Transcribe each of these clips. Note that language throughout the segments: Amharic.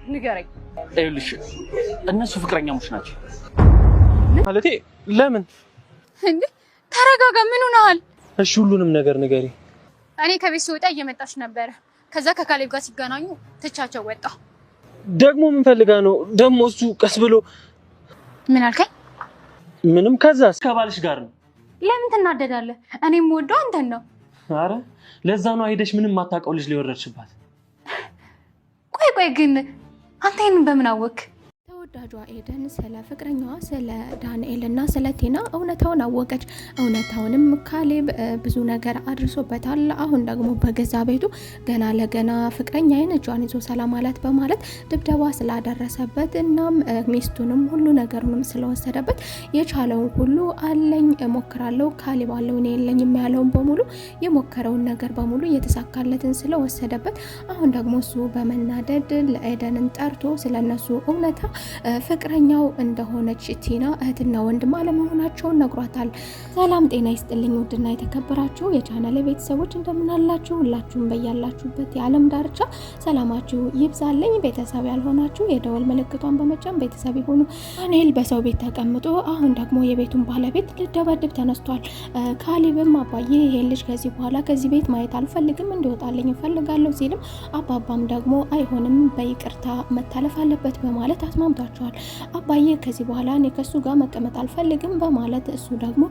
ንገረኝ። ይኸውልሽ እነሱ ፍቅረኛሞች ናቸው። ማለቴ ለምን? እንዴ ተረጋጋ። ምን ሆነሃል? እሺ ሁሉንም ነገር ንገሪ። እኔ ከቤት ስወጣ እየመጣች ነበረ። ከዛ ከካሌብ ጋር ሲገናኙ ትቻቸው ወጣ። ደግሞ ምን ፈልጋ ነው? ደግሞ እሱ ቀስ ብሎ ምን አልከኝ? ምንም። ከዛስ? ከባልሽ ጋር ነው። ለምን ትናደዳለህ? እኔም ወደው አንተን ነው። አረ ለዛ ነው ሄደሽ ምንም ማታውቀው ልጅ ሊወረድሽባት። ቆይ ግን አንተ ይሄንን በምን አወክ? ተወዳጇ ኤደን ስለ ፍቅረኛዋ ስለ ዳንኤል እና ስለ ቲና እውነታውን አወቀች። እውነታውንም ካሌብ ብዙ ነገር አድርሶበታል። አሁን ደግሞ በገዛ ቤቱ ገና ለገና ፍቅረኛዬን እጇን ይዞ ሰላም አላት በማለት ድብደባ ስላደረሰበት እናም ሚስቱንም ሁሉ ነገሩንም ስለወሰደበት የቻለውን ሁሉ አለኝ እሞክራለሁ ካሌብ አለው እኔ የለኝም ያለውን በሙሉ የሞከረውን ነገር በሙሉ የተሳካለትን ስለወሰደበት አሁን ደግሞ እሱ በመናደድ ለኤደንን ጠርቶ ስለነሱ እውነታ ፍቅረኛው እንደሆነች ቲና እህትና ወንድም አለመሆናቸውን ነግሯታል። ሰላም ጤና ይስጥልኝ ውድና የተከበራችሁ የቻናሌ ቤተሰቦች እንደምናላችሁ ሁላችሁም በያላችሁበት የዓለም ዳርቻ ሰላማችሁ ይብዛልኝ። ቤተሰብ ያልሆናችሁ የደወል ምልክቷን በመጫን ቤተሰብ ይሁኑ። ዳንኤል በሰው ቤት ተቀምጦ አሁን ደግሞ የቤቱን ባለቤት ልደበድብ ተነስቷል። ካሌብም አባዬ ይሄን ልጅ ከዚህ በኋላ ከዚህ ቤት ማየት አልፈልግም እንዲወጣልኝ እፈልጋለሁ ሲልም አባባም ደግሞ አይሆንም በይቅርታ መታለፍ አለበት በማለት አስማምቷል። አባዬ ከዚህ በኋላ እኔ ከሱ ጋር መቀመጥ አልፈልግም በማለት እሱ ደግሞ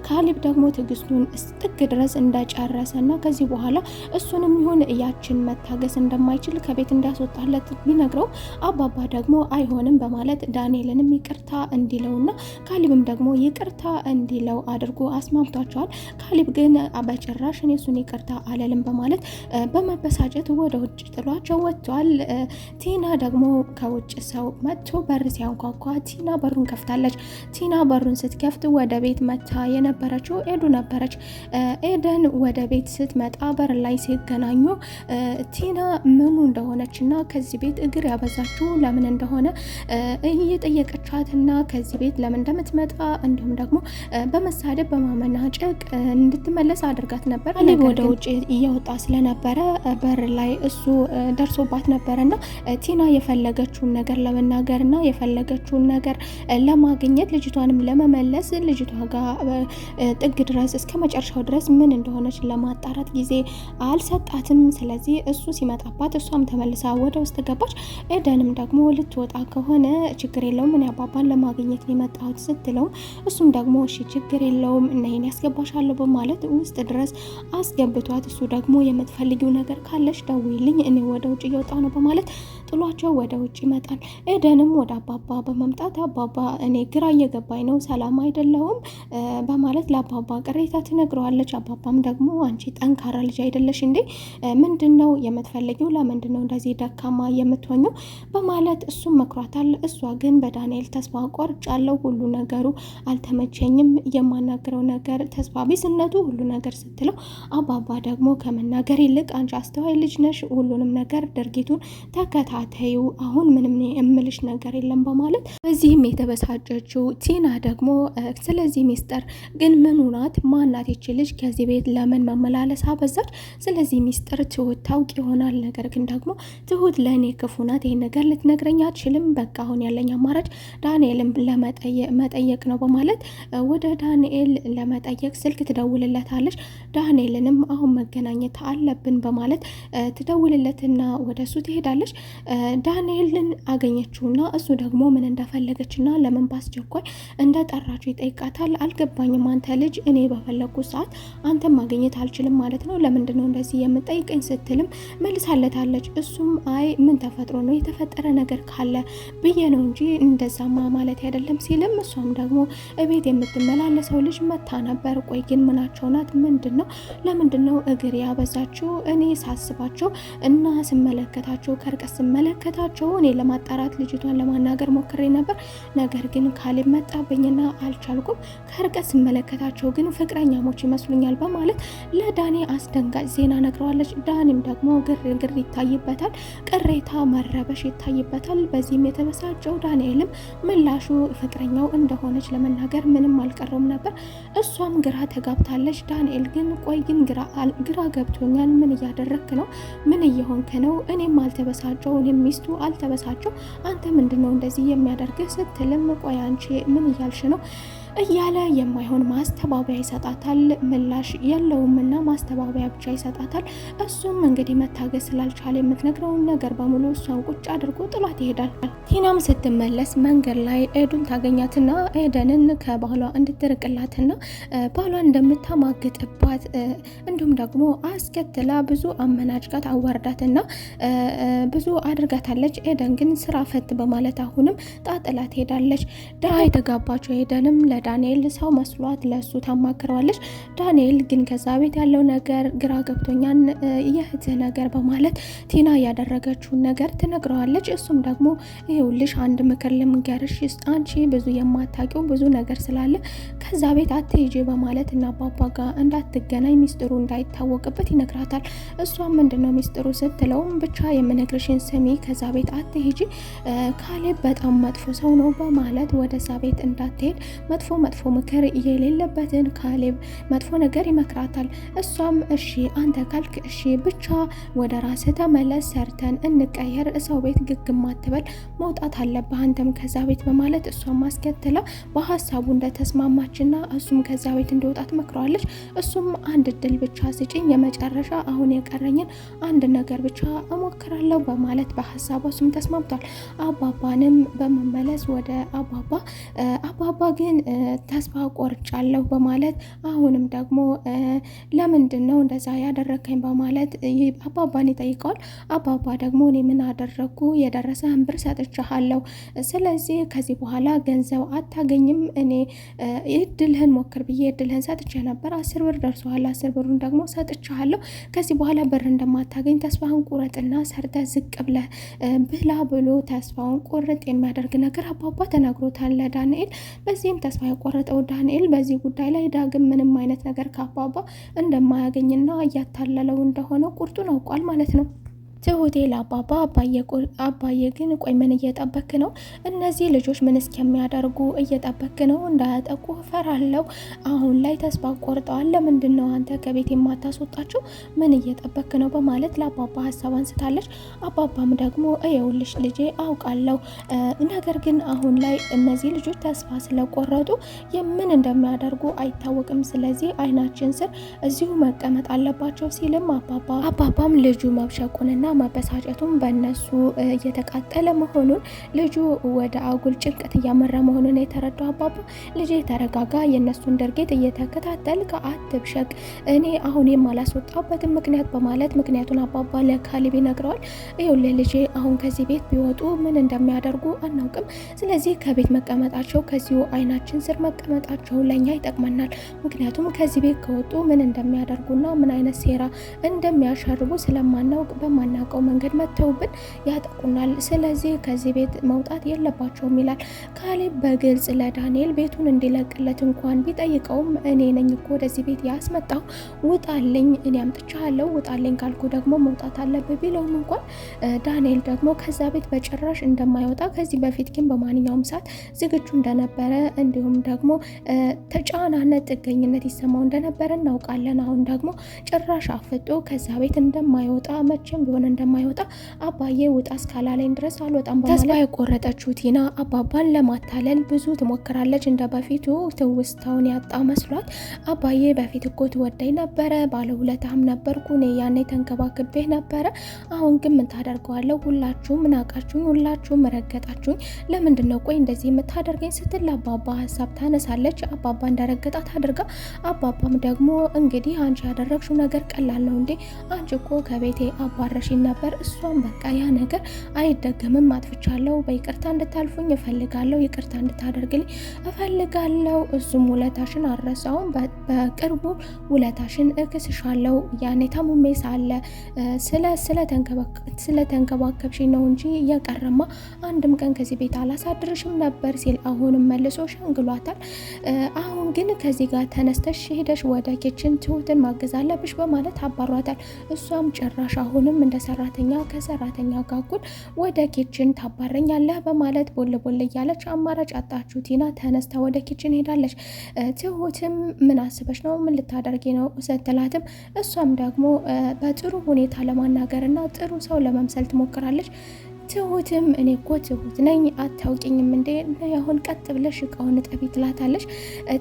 ካሌብ ደግሞ ትዕግስቱን ጥግ ድረስ እንደጨረሰና ከዚህ በኋላ እሱንም ይሁን ያችን መታገስ እንደማይችል ከቤት እንዳስወጣለት ቢነግረው አባባ ደግሞ አይሆንም በማለት ዳንኤልንም ይቅርታ እንዲለውና ካሌብም ደግሞ ይቅርታ እንዲለው አድርጎ አስማምቷቸዋል። ካሌብ ግን በጭራሽ እኔ እሱን ይቅርታ አለልም በማለት በመበሳጨት ወደ ውጭ ጥሏቸው ወጥቷል። ቲና ደግሞ ከውጭ ሰው መጥቶ በር ሲያንኳኳ ቲና በሩን ከፍታለች። ቲና በሩን ስትከፍት ወደ ቤት መታ የነበረችው ኤዱ ነበረች። ኤደን ወደ ቤት ስትመጣ በር ላይ ሲገናኙ ቲና ምኑ እንደሆነችና ከዚህ ቤት እግር ያበዛችው ለምን እንደሆነ እየጠየቀቻትና ከዚህ ቤት ለምን እንደምትመጣ እንዲሁም ደግሞ በመሳደብ በማመናጨቅ እንድትመለስ አድርጋት ነበር። ካሌብ ወደ ውጭ እየወጣ ስለነበረ በር ላይ እሱ ደርሶባት ነበረና ቲና የፈለገችውን ነገር ለመናገርና የፈለገችውን ነገር ለማግኘት ልጅቷንም ለመመለስ ልጅቷ ጋር ጥግ ድረስ እስከ መጨረሻው ድረስ ምን እንደሆነች ለማጣራት ጊዜ አልሰጣትም። ስለዚህ እሱ ሲመጣባት እሷም ተመልሳ ወደ ውስጥ ገባች። ኤደንም ደግሞ ልትወጣ ከሆነ ችግር የለውም እኔ አባባን ለማግኘት ነው የመጣሁት ስትለው እሱም ደግሞ እሺ ችግር የለውም እኔን ያስገባሻለሁ በማለት ውስጥ ድረስ አስገብቷት እሱ ደግሞ የምትፈልጊው ነገር ካለሽ ደውይልኝ እኔ ወደ ውጭ እየወጣሁ ነው በማለት ጥሏቸው ወደ ውጭ ይመጣል። ኤደንም ወደ አባባ በመምጣት አባባ እኔ ግራ እየገባኝ ነው ሰላም አይደለሁም በማለት ለአባባ ቅሬታ ትነግረዋለች። አባባም ደግሞ አንቺ ጠንካራ ልጅ አይደለሽ እንዴ ምንድነው የምትፈልጊው ለምንድነው እንደዚህ ደካማ የምትሆኚው በማለት እሱም መክሯታል። እሷ ግን በዳንኤል ተስፋ ቆርጫለሁ ሁሉ ነገሩ አልተመቸኝም የማናገረው ነገር ተስፋ ቢስነቱ ሁሉ ነገር ስትለው አባባ ደግሞ ከመናገር ይልቅ አንቺ አስተዋይ ልጅ ነሽ ሁሉንም ነገር ድርጊቱን ተከታተዩ አሁን ምንም እምልሽ ነገር የለም በማለት በዚህም የተበሳጨችው ቲና ደግሞ ስለዚህ ሚስጥር ግን ምን ሆናት ማናት ይች ልጅ ከዚህ ቤት ለምን መመላለስ አበዛች ስለዚህ ሚስጥር ትሁት ታውቅ ይሆናል ነገር ግን ደግሞ ትሁት ለእኔ ክፉ ናት ይሄን ነገር ልትነግረኝ አትችልም በቃ አሁን ያለኝ አማራጭ ዳንኤልን ለመጠየቅ ነው በማለት ወደ ዳንኤል ለመጠየቅ ስልክ ትደውልለታለች። ዳንኤልንም አሁን መገናኘት አለብን በማለት ትደውልለትና ወደሱ ትሄዳለች። ዳንኤልን አገኘችውና እሱ ደግሞ ምን እንደፈለገችና ለምን ባስቸኳይ እንደጠራችው ይጠይቃታል። አልገባኝም አንተ ልጅ እኔ በፈለኩት ሰዓት አንተ ማግኘት አልችልም ማለት ነው ለምንድነው እንደዚህ የምጠይቀኝ ስትልም መልሳለታለች። እሱም አይ ምን ተፈጥሮ ነው የተፈጠረ ነገር ካለ ብዬ ነው እንጂ እንደዛማ ማለት አይደለም ሲልም እሷም ደግሞ እቤት የምትመላለሰው ልጅ መታ ነበር ቆይ ግን ምናቸው ናት ምንድነው ለምንድነው እግር ያበዛችው እኔ ሳስባቸው እና ስመለከታቸው ከርቀት ስመለከታቸው እኔ ለማጣራት ልጅቷ እሷን ለማናገር ሞክሬ ነበር፣ ነገር ግን ካሌብ መጣብኝና አልቻልኩም። ከርቀት ስመለከታቸው ግን ፍቅረኛሞች ይመስሉኛል በማለት ለዳኒ አስደንጋጭ ዜና ነግረዋለች። ዳኒም ደግሞ ግርግር ይታይበታል፣ ቅሬታ መረበሽ ይታይበታል። በዚህም የተበሳጨው ዳንኤልም ምላሹ ፍቅረኛው እንደሆነች ለመናገር ምንም አልቀረውም ነበር። እሷም ግራ ተጋብታለች። ዳንኤል ግን ቆይ ግን ግራ ገብቶኛል፣ ምን እያደረክ ነው? ምን እየሆንክ ነው? እኔም አልተበሳጨው፣ እኔም ሚስቱ አልተበሳጨው፣ አንተ ምንድነው እንደዚህ የሚያደርግህ ስትልም ቆይ አንቺ ምን እያልሽ ነው እያለ የማይሆን ማስተባበያ ይሰጣታል። ምላሽ የለውምና ማስተባበያ ብቻ ይሰጣታል። እሱም እንግዲህ መታገስ ስላልቻለ የምትነግረውን ነገር በሙሉ እሷን ቁጭ አድርጎ ጥሏት ይሄዳል። ቲናም ስትመለስ መንገድ ላይ ኤዱን ታገኛትና ኤደንን ከባሏ እንድትርቅላትና ባሏን እንደምታማግጥባት እንዲሁም ደግሞ አስከትላ ብዙ አመናጭቃት አዋርዳትና ብዙ አድርጋታለች። ኤደን ግን ስራ ፈት በማለት አሁንም ጣጥላ ትሄዳለች። ዳ የተጋባቸው ኤደንም ዳንኤል ሰው መስሏት ለሱ ታማክረዋለች። ዳንኤል ግን ከዛ ቤት ያለው ነገር ግራ ገብቶኛል የእህትህ ነገር በማለት ቲና ያደረገችውን ነገር ትነግረዋለች። እሱም ደግሞ ይኸውልሽ አንድ ምክር ልምገርሽ፣ አንቺ ብዙ የማታውቂው ብዙ ነገር ስላለ ከዛ ቤት አትሄጂ በማለት እና አባባ ጋር እንዳትገናኝ ሚስጥሩ እንዳይታወቅበት ይነግራታል። እሷም ምንድነው ሚስጥሩ ስትለውም ብቻ የምነግርሽን ስሚ፣ ከዛ ቤት አትሄጂ፣ ካሌብ በጣም መጥፎ ሰው ነው በማለት ወደዛ ቤት እንዳትሄድ መጥፎ ምክር የሌለበትን ካሌብ መጥፎ ነገር ይመክራታል። እሷም እሺ አንተ ካልክ እሺ፣ ብቻ ወደ ራስህ ተመለስ፣ ሰርተን እንቀየር፣ ሰው ቤት ግግም አትበል፣ መውጣት አለብህ አንተም ከዛ ቤት በማለት እሷም ማስከተላ በሀሳቡ እንደተስማማችና እሱም ከዛ ቤት እንዲወጣ ትመክረዋለች። እሱም አንድ እድል ብቻ ስጭኝ፣ የመጨረሻ አሁን የቀረኝን አንድ ነገር ብቻ እሞክራለሁ በማለት በሀሳቡ እሱም ተስማምቷል። አባባንም በመመለስ ወደ አባባ ግን ተስፋ ቆርጫለሁ በማለት አሁንም ደግሞ ለምንድን ነው እንደዛ ያደረከኝ በማለት አባባን ይጠይቀዋል። አባባ ደግሞ እኔ ምን አደረኩ? የደረሰህን ብር ሰጥቻለሁ፣ ስለዚህ ከዚህ በኋላ ገንዘብ አታገኝም። እኔ እድልህን ሞክር ብዬ እድልህን ሰጥቼ ነበር፣ 10 ብር ደርሷል፣ 10 ብሩን ደግሞ ሰጥቻለሁ። ከዚህ በኋላ ብር እንደማታገኝ ተስፋህን ቁረጥና ሰርተህ ዝቅ ብለህ ብላ ብሎ ተስፋውን ቁርጥ የሚያደርግ ነገር አባባ ተናግሮታል ለዳንኤል። በዚህም ተስፋ የቆረጠው ዳንኤል በዚህ ጉዳይ ላይ ዳግም ምንም አይነት ነገር ከአባባ እንደማያገኝና እያታለለው እንደሆነ ቁርጡን አውቋል ማለት ነው። ትሁቴ ለአባባ አባዬ ግን ቆይ ምን እየጠበክ ነው? እነዚህ ልጆች ምን እስከሚያደርጉ እየጠበክ ነው? እንዳያጠቁ ፈራለው። አሁን ላይ ተስፋ ቆርጠዋል። ለምንድን ነው አንተ ከቤት የማታስወጣቸው? ምን እየጠበክ ነው? በማለት ለአባባ ሀሳብ አንስታለች። አባባም ደግሞ እየውልሽ ልጄ አውቃለሁ፣ ነገር ግን አሁን ላይ እነዚህ ልጆች ተስፋ ስለቆረጡ ምን እንደሚያደርጉ አይታወቅም። ስለዚህ አይናችን ስር እዚሁ መቀመጥ አለባቸው ሲልም አባባም ልጁ መብሸቁንና መበሳጨቱን በእነሱ እየተቃጠለ መሆኑን ልጁ ወደ አጉል ጭንቀት እያመራ መሆኑን የተረዳው አባባ ልጄ ተረጋጋ፣ የእነሱን ድርጊት እየተከታተልክ አትብሸቅ፣ እኔ አሁን የማላስወጣበትን ምክንያት በማለት ምክንያቱን አባባ ለካሌብ ይነግረዋል። ይኸውልህ ልጄ አሁን ከዚህ ቤት ቢወጡ ምን እንደሚያደርጉ አናውቅም። ስለዚህ ከቤት መቀመጣቸው ከዚሁ አይናችን ስር መቀመጣቸው ለእኛ ይጠቅመናል። ምክንያቱም ከዚህ ቤት ከወጡ ምን እንደሚያደርጉና ምን አይነት ሴራ እንደሚያሸርቡ ስለማናውቅ በማናውቀው መንገድ መተውብን ያጠቁናል። ስለዚህ ከዚህ ቤት መውጣት የለባቸውም ይላል ካሌብ በግልጽ ለዳንኤል ቤቱን እንዲለቅለት እንኳን ቢጠይቀውም እኔ ነኝ እኮ ወደዚህ ቤት ያስመጣው፣ ውጣልኝ፣ እኔ አምጥቻለሁ፣ ውጣልኝ ካልኩ ደግሞ መውጣት አለብህ ቢለውም እንኳን ዳንኤል ደግሞ ከዛ ቤት በጭራሽ እንደማይወጣ ከዚህ በፊት ግን በማንኛውም ሰዓት ዝግጁ እንደነበረ እንዲሁም ደግሞ ተጫናነት ጥገኝነት ይሰማው እንደነበረ እናውቃለን። አሁን ደግሞ ጭራሽ አፍጦ ከዛ ቤት እንደማይወጣ መቼም ቢሆን እንደማይወጣ አባዬ ውጣ እስካላለኝ ድረስ አልወጣም በማለት ተስፋ የቆረጠችው ቲና አባባን ለማታለል ብዙ ትሞክራለች። እንደ በፊቱ ትውስታውን ያጣ መስሏት አባዬ በፊት እኮ ትወደኝ ነበረ፣ ባለውለታም ነበርኩ፣ እኔ ያኔ ተንከባክቤ ነበረ፣ አሁን ግን ምን ታደርገዋለሁ? ሁላችሁም ናቃችሁኝ፣ ሁላችሁም ረገጣችሁኝ፣ ለምንድነው ቆይ እንደዚህ የምታደርገኝ ስትል አባባ ሀሳብ ታነሳለች። አባባ እንደረገጣት አድርጋ አባባም ደግሞ እንግዲህ አንቺ ያደረግሽው ነገር ቀላል ነው እንዴ? አንቺ እኮ ከቤቴ አባረሽኝ ሲል ነበር። እሷም በቃ ያ ነገር አይደገምም፣ አጥፍቻለሁ፣ በይቅርታ እንድታልፉኝ እፈልጋለሁ፣ ይቅርታ እንድታደርግልኝ እፈልጋለሁ፣ እሱም ውለታሽን አልረሳውም፣ በቅርቡ ውለታሽን እክስሻለሁ፣ ያኔ ታምሜ ሳለ ስለተንከባከብሽ ነው እንጂ የቀረማ አንድም ቀን ከዚህ ቤት አላሳድርሽም ነበር ሲል አሁንም መልሶ ሸንግሏታል። አሁን ግን ከዚህ ጋር ተነስተሽ ሄደሽ ወደ ኪችን ትሁትን ማገዝ አለብሽ በማለት አባሯታል። እሷም ጭራሽ አሁንም እንደ ሰራተኛ ከሰራተኛ ጋር እኩል ወደ ኪችን ታባረኛለህ በማለት ቦል ቦል እያለች አማራጭ አጣችሁ። ቲና ተነስታ ወደ ኪችን ሄዳለች። ትሁትም ምን አስበሽ ነው፣ ምን ልታደርጊ ነው ስትላትም እሷም ደግሞ በጥሩ ሁኔታ ለማናገርና ጥሩ ሰው ለመምሰል ትሞክራለች። ትሁትም እኔ እኮ ትሁት ነኝ አታውቂኝም እንዴ? አሁን ቀጥ ብለሽ እቃውን ጠቢ ትላታለች።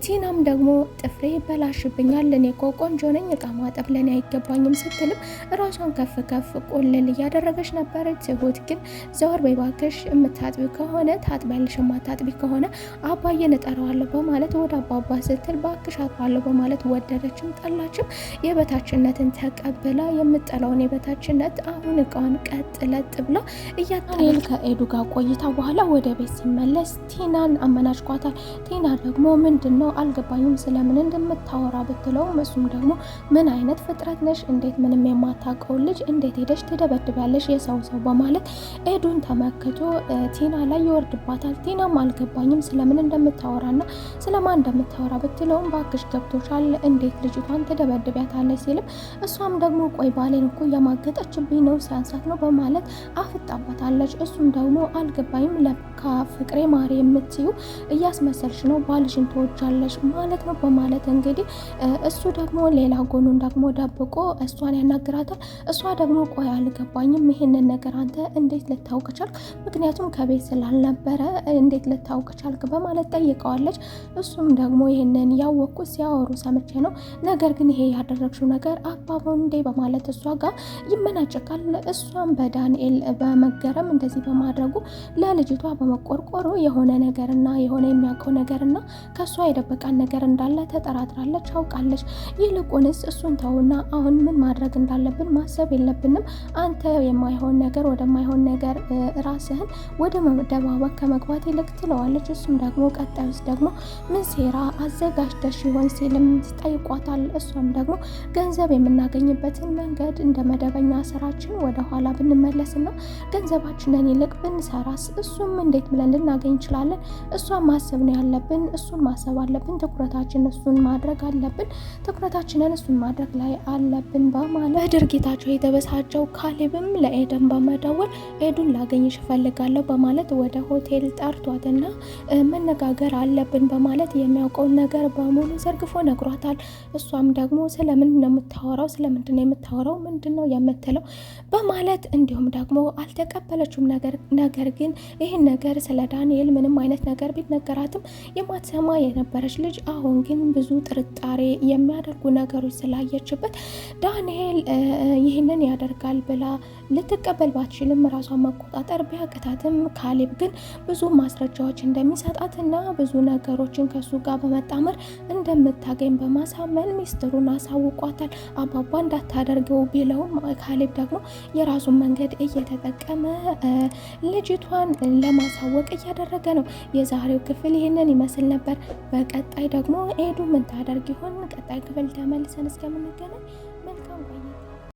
ቲናም ደግሞ ጥፍሬ በላሽብኛል፣ እኔ እኮ ቆንጆ ነኝ፣ እቃ ማጠብ ለኔ አይገባኝም ስትልም ራሷን ከፍ ከፍ ቆልል እያደረገች ነበር። ትሁት ግን ዘወር በይ እባክሽ፣ የምታጥቢ ከሆነ ታጥቢያለሽ፣ የማታጥቢ ከሆነ አባዬን እጠራዋለሁ በማለት ወደ አባባ ስትል እባክሽ አጥባለሁ በማለት ወደደችም ጠላችም የበታችነትን ተቀብላ የምጠላውን የበታችነት አሁን እቃውን ቀጥ ለጥ ብላ ዳንኤል ከኤዱ ጋር ቆይታ በኋላ ወደ ቤት ሲመለስ ቲናን አመናጭቋታል። ቲና ደግሞ ምንድነው አልገባኝም ስለምን እንደምታወራ ብትለውም እሱም ደግሞ ምን አይነት ፍጥረት ነሽ? እንዴት ምንም የማታውቀው ልጅ እንዴት ሄደሽ ትደበድቢያለሽ የሰው ሰው በማለት ኤዱን ተመክቶ ቲና ላይ ይወርድባታል። ቲናም አልገባኝም ስለምን እንደምታወራና ስለማን እንደምታወራ ብትለውም ባክሽ ገብቶሻል፣ እንዴት ልጅቷን ትደበድቢያታለሽ ሲልም እሷም ደግሞ ቆይ ባሌን እኮ እያማገጠችብኝ ነው ሲያንሳት ነው በማለት አፍጣባታል። እሱም ደግሞ አልገባኝም፣ ለካ ፍቅሬ ማሪ የምትዩ እያስመሰልሽ ነው፣ ባልሽን ትወጃለሽ ማለት ነው በማለት እንግዲህ እሱ ደግሞ ሌላ ጎኑን ደግሞ ደብቆ እሷን ያናግራታል። እሷ ደግሞ ቆይ አልገባኝም፣ ይሄንን ነገር አንተ እንዴት ልታውቅ ቻልክ? ምክንያቱም ከቤት ስላልነበረ እንዴት ልታውቅ ቻልክ በማለት ጠይቀዋለች። እሱም ደግሞ ይሄንን ያወቅኩት ሲያወሩ ሰምቼ ነው፣ ነገር ግን ይሄ ያደረግሽው ነገር አባባውን እንዴ በማለት እሷ ጋር ይመናጨቃል። እሷም በዳንኤል በመገረም እንደዚህ በማድረጉ ለልጅቷ በመቆርቆሩ የሆነ ነገርና የሆነ የሚያውቀው ነገርና ከሷ የደበቃን ነገር እንዳለ ተጠራጥራለች፣ አውቃለች። ይልቁንስ እሱን ተውና አሁን ምን ማድረግ እንዳለብን ማሰብ የለብንም? አንተ የማይሆን ነገር ወደማይሆን ነገር ራስህን ወደ መደባበቅ ከመግባት ይልቅ ትለዋለች። እሱም ደግሞ ቀጣዩስ ደግሞ ምን ሴራ አዘጋጅተሽ ይሆን ሲልም ጠይቋታል። እሷም ደግሞ ገንዘብ የምናገኝበትን መንገድ እንደ መደበኛ ስራችን ወደኋላ ብንመለስና ገንዘባችንን ይልቅ ብንሰራስ እሱም እንዴት ብለን ልናገኝ እንችላለን? እሷን ማሰብ ነው ያለብን፣ እሱን ማሰብ አለብን፣ ትኩረታችንን እሱን ማድረግ አለብን፣ ትኩረታችንን እሱን ማድረግ ላይ አለብን በማለት በድርጊታቸው የተበሳጨው ካሌብም ለኤደን በመደወል ኤዱን ላገኝሽ እፈልጋለሁ በማለት ወደ ሆቴል ጠርቷትና መነጋገር አለብን በማለት የሚያውቀውን ነገር በሙሉ ዘርግፎ ነግሯታል። እሷም ደግሞ ስለምንድን ነው የምታወራው? ስለምንድን ነው የምታወራው? ምንድን ነው የምትለው? በማለት እንዲሁም ደግሞ አልተቀበለችውም። ነገር ግን ይህን ነገር ስለ ዳንኤል ምንም አይነት ነገር ቢነገራትም የማትሰማ የነበረች ልጅ አሁን ግን ብዙ ጥርጣሬ የሚያደርጉ ነገሮች ስላየችበት ዳንኤል ይህንን ያደርጋል ብላ ልትቀበል ባትችልም ራሷን መቆጣጠር ቢያቅታትም ካሌብ ግን ብዙ ማስረጃዎች እንደሚሰጣትና ብዙ ነገሮችን ከሱ ጋር በመጣመር እንደምታገኝ በማሳመን ሚስጥሩን አሳውቋታል። አባባ እንዳታደርገው ቢለውም ካሌብ ደግሞ የራሱን መንገድ እየተጠቀመ ልጅቷን ለማሳወቅ እያደረገ ነው። የዛሬው ክፍል ይህንን ይመስል ነበር። በቀጣይ ደግሞ ኤዱ ምን ታደርግ ይሆን? ቀጣይ ክፍል ተመልሰን እስከምንገናኝ መልካም ቆይታ